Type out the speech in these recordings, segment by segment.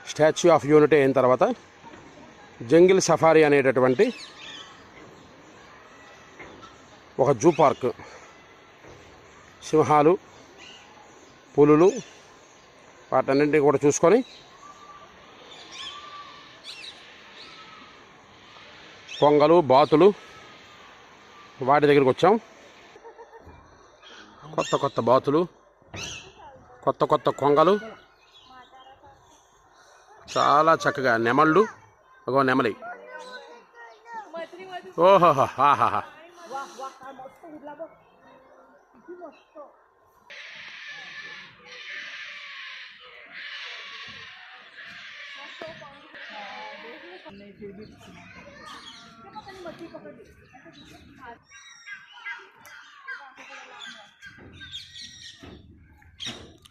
Statue of unity అయిన తర్వాత jungle safari అనేటటువంటి ఒక జూ పార్క్, సింహాలు, పులులు వాటన్నింటినీ కూడా చూసుకొని కొంగలు, బాతులు వాటి దగ్గరికి వచ్చాం. కొత్త కొత్త బాతులు, కొత్త కొత్త కొంగలు, చాలా చక్కగా నెమళ్ళు, అగో నెమలి. ఓహోహో, ఆహాహా.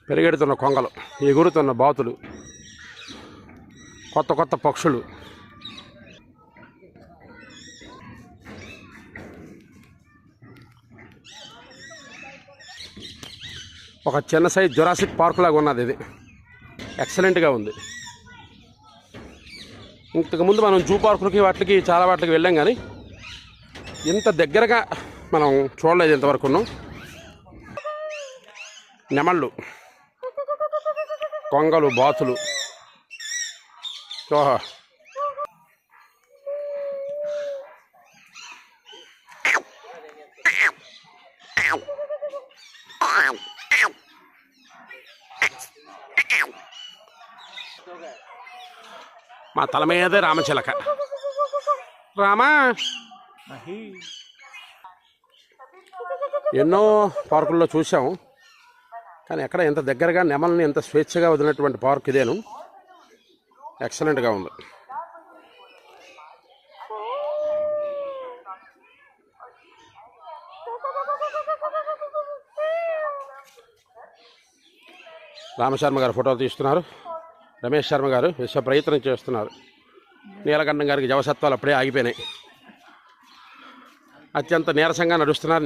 పెరిగెడుతున్న కొంగలు, ఎగురుతున్న బాతులు, కొత్త కొత్త పక్షులు, ఒక చిన్న సైజ్ జురాసిక్ పార్క్ లాగా ఉన్నది. ఇది ఎక్సలెంట్గా ఉంది. ఇంతకుముందు మనం జూ పార్కులకి వాటికి చాలా వాటికి వెళ్ళాం, కానీ ఇంత దగ్గరగా మనం చూడలేదు ఇంతవరకును. నెమళ్ళు, కొంగలు, బాతులు. ఓహో, మా తల మీదే రామచిలక. రామా, ఎన్నో పార్కుల్లో చూసాము, కానీ ఎక్కడ ఎంత దగ్గరగా నెమల్ని ఎంత స్వేచ్ఛగా వదిలినటువంటి పార్క్ ఇదేను. ఎక్సలెంట్గా ఉంది. రామశర్మ గారు ఫోటోలు తీస్తున్నారు, రమేష్ శర్మ గారు విశ్వ ప్రయత్నం చేస్తున్నారు. నీలకంఠం గారికి జవసత్వాలు అప్పుడే ఆగిపోయినాయి. అత్యంత నీరసంగా నడుస్తున్నారు.